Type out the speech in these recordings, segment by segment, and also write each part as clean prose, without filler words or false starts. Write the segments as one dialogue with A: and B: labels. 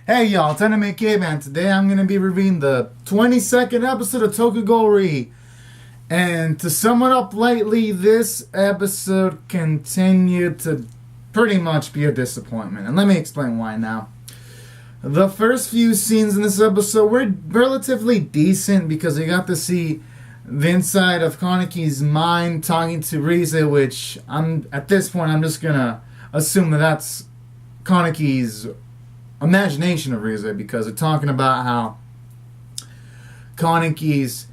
A: Hey y'all, it's Anime Caveman. Today I'm going to be reviewing the 22nd episode of Tokyo Ghoul. And to sum it up lightly, this episode continued to pretty much be a disappointment. And let me explain why now. The first few scenes in this episode were relatively decent because we got to see the inside of Kaneki's mind talking to Rize, which at this point I'm just going to assume that that's Kaneki's imagination of Rize, because they're talking about how Kaneki's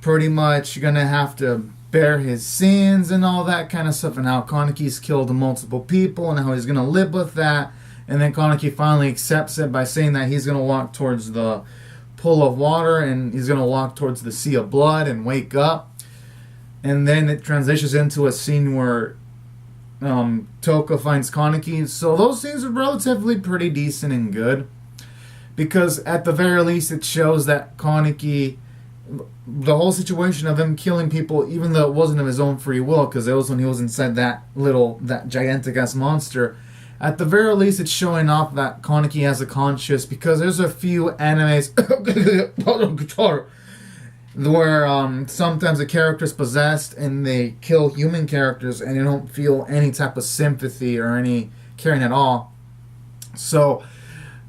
A: pretty much gonna have to bear his sins and all that kind of stuff, and how Kaneki's killed multiple people and how he's gonna live with that. And then Kaneki finally accepts it by saying that he's gonna walk towards the pool of water and he's gonna walk towards the sea of blood and wake up. And then it transitions into a scene where Toka finds Kaneki. So those scenes are relatively pretty decent and good, because at the very least it shows that Kaneki, the whole situation of him killing people, even though it wasn't of his own free will, because it was when he was inside that gigantic ass monster, at the very least it's showing off that Kaneki has a conscience, because there's a few animes where sometimes a character is possessed and they kill human characters and you don't feel any type of sympathy or any caring at all. So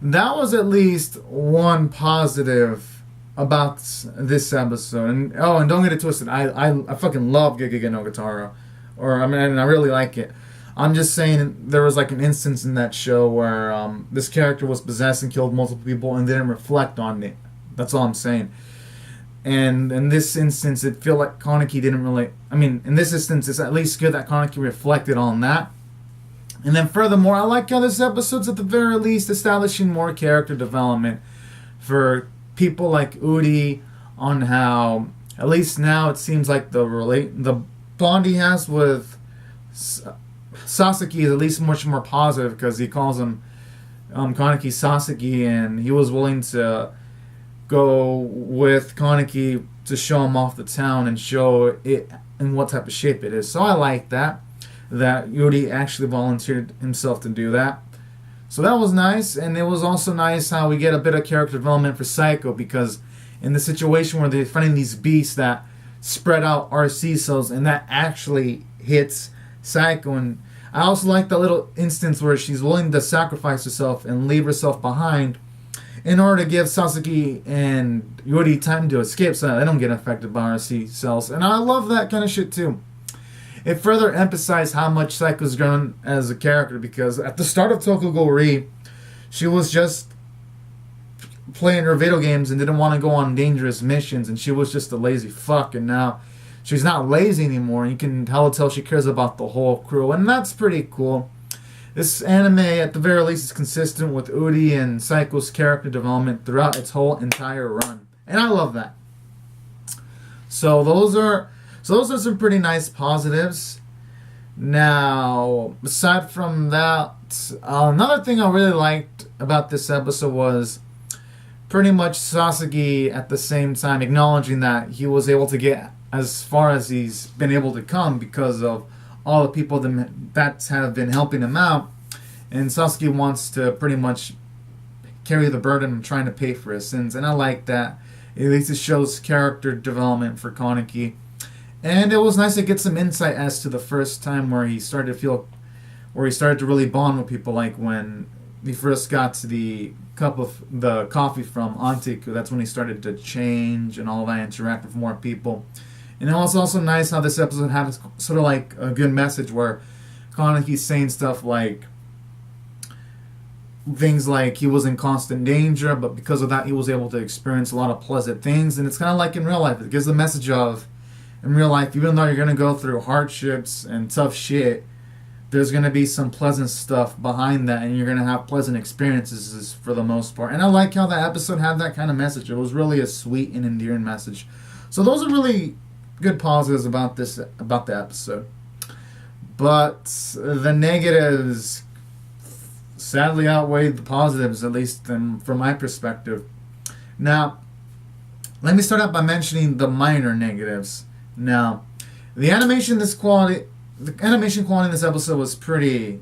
A: that was at least one positive about this episode. And don't get it twisted, I fucking love Gegege no Gitaro, I really like it. I'm just saying there was like an instance in that show where this character was possessed and killed multiple people and didn't reflect on it. That's all I'm saying. And in this instance, it felt like Kaneki didn't really... in this instance, it's at least good that Kaneki reflected on that. And then furthermore, I like how this episode's at the very least establishing more character development for people like Uri, on how, at least now, it seems like the bond he has with Sasaki is at least much more positive, because he calls him Kaneki Sasaki, and he was willing to go with Kaneki to show him off the town and show it in what type of shape it is. So I like that Yuri actually volunteered himself to do that. So that was nice. And it was also nice how we get a bit of character development for Psycho, because in the situation where they're finding these beasts that spread out RC cells, and that actually hits Psycho. And I also like the little instance where she's willing to sacrifice herself and leave herself behind in order to give Sasaki and Yuri time to escape so that they don't get affected by RC cells. And I love that kind of shit too. It further emphasized how much Psycho's grown as a character, because at the start of Tokyo Ghoul, she was just playing her video games and didn't want to go on dangerous missions, and she was just a lazy fuck. And now she's not lazy anymore, and you can tell she cares about the whole crew, and that's pretty cool. This anime, at the very least, is consistent with Uri and Psycho's character development throughout its whole entire run, and I love that. So those are some pretty nice positives. Now, aside from that, another thing I really liked about this episode was pretty much Sasaki at the same time acknowledging that he was able to get as far as he's been able to come because of all the people that have been helping him out. And Sasaki wants to pretty much carry the burden of trying to pay for his sins. And I like that. At least it shows character development for Kaneki. And it was nice to get some insight as to the first time where he started to really bond with people, like when he first got to the cup of the coffee from Antiku. That's when he started to change and all that, interact with more people. And it was also nice how this episode had sort of like a good message where Kaneki's saying stuff like things like he was in constant danger, but because of that he was able to experience a lot of pleasant things. And it's kind of like in real life. It gives the message of, in real life, even though you're going to go through hardships and tough shit, there's going to be some pleasant stuff behind that, and you're going to have pleasant experiences for the most part. And I like how that episode had that kind of message. It was really a sweet and endearing message. So those are really good positives about the episode. But the negatives sadly outweighed the positives, at least from my perspective. Now, let me start out by mentioning the minor negatives. Now, the animation quality in this episode was pretty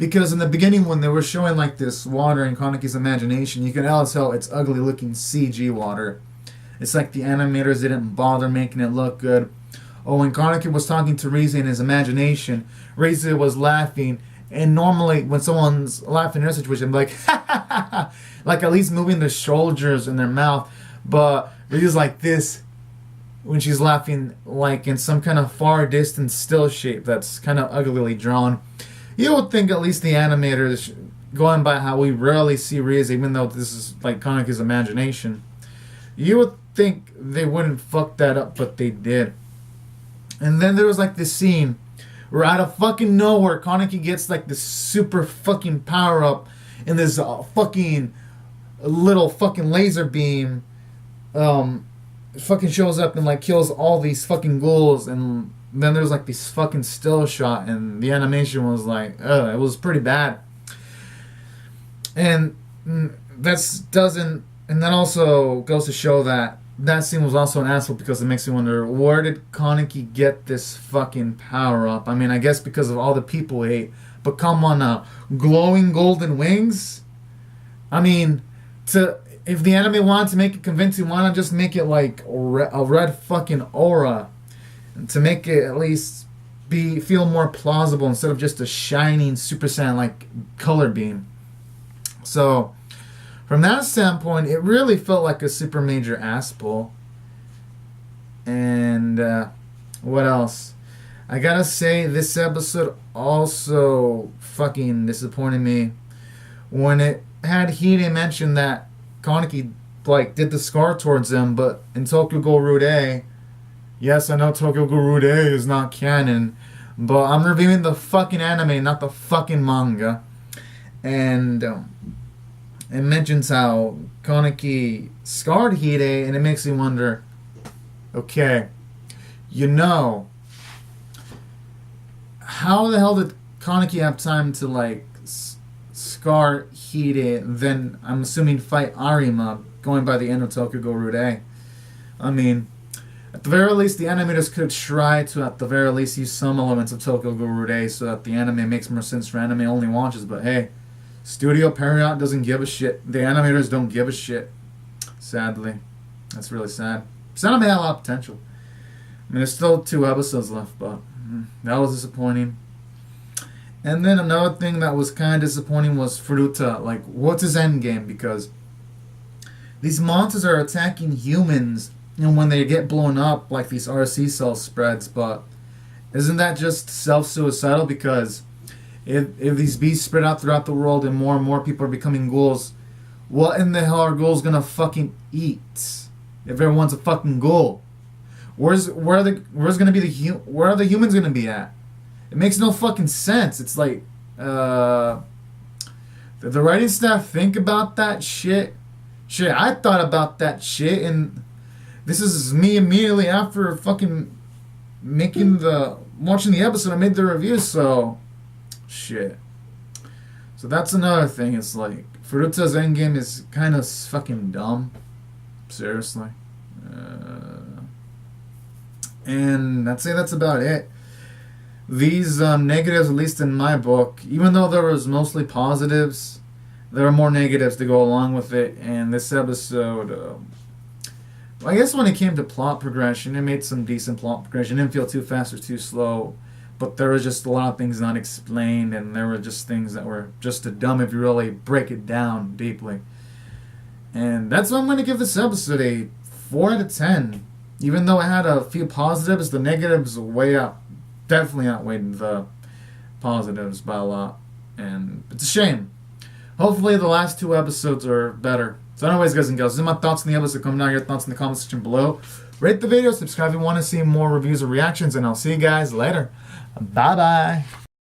A: Because in the beginning, when they were showing like this water in Kaneki's imagination, you can tell it's ugly looking CG water. It's like the animators didn't bother making it look good. Oh, when Kaneki was talking to Rize in his imagination, Rize was laughing. And normally, when someone's laughing in a situation, like, ha ha ha ha, like at least moving their shoulders and their mouth. But Rize's like this when she's laughing, like in some kind of far distant still shape that's kind of uglily drawn. You would think at least the animators, going by how we rarely see Rize, even though this is like Kaneki's imagination, you would think they wouldn't fuck that up, but they did. And then there was like this scene where out of fucking nowhere, Kaneki gets like this super fucking power up in this fucking little fucking laser beam. Fucking shows up and like kills all these fucking ghouls, and then there's like this fucking still shot, and the animation was like, it was pretty bad. And that also goes to show that scene was also an asshole, because it makes me wonder, where did Kaneki get this fucking power up? I mean, I guess because of all the people he ate, but come on now, glowing golden wings? I mean, if the anime wanted to make it convincing, why not just make it like a red fucking aura, to make it at least feel more plausible instead of just a shining Super Saiyan like color beam. So from that standpoint, it really felt like a super major ass pull. And what else? I gotta say, this episode also fucking disappointed me when it had Hide mention that Kaneki like did the scar towards him, but in Tokyo Ghoul Rude, yes, I know Tokyo Ghoul Rude is not canon, but I'm reviewing the fucking anime, not the fucking manga. And it mentions how Kaneki scarred Hide, and it makes me wonder, okay, how the hell did Kaneki have time to like scar Hide, then I'm assuming fight Arima, going by the end of Tokyo Ghoul Rude? I mean, at the very least, the animators could try to, at the very least, use some elements of Tokyo Ghoul Rude so that the anime makes more sense for anime-only watchers, but hey, Studio Period doesn't give a shit. The animators don't give a shit. Sadly. That's really sad. This anime had a lot of potential. I mean, there's still 2 episodes left, but that was disappointing. And then another thing that was kind of disappointing was Furuta. Like, what's his end game? Because these monsters are attacking humans, and when they get blown up, like these RC cell spreads, but isn't that just self-suicidal? Because if these beasts spread out throughout the world and more people are becoming ghouls, what in the hell are ghouls gonna fucking eat? If everyone's a fucking ghoul, where are the humans gonna be at? It makes no fucking sense. It's like, did the writing staff think about that shit? Shit, I thought about that shit, and this is me immediately after fucking watching the episode. I made the review, so shit. So that's another thing. It's like Furuta's endgame is kind of fucking dumb. Seriously. And I'd say that's about it. These negatives, at least in my book, even though there was mostly positives, there are more negatives to go along with it. And this episode, I guess when it came to plot progression, it made some decent plot progression. It didn't feel too fast or too slow, but there was just a lot of things not explained, and there were just things that were just dumb if you really break it down deeply. And that's why I'm going to give this episode a 4 out of 10. Even though it had a few positives, the negatives definitely outweighed the positives by a lot. And it's a shame. Hopefully the last 2 episodes are better. So anyways, guys and girls, these are my thoughts on the episode. Comment down your thoughts in the comment section below. Rate the video, subscribe if you want to see more reviews or reactions, and I'll see you guys later. Bye-bye.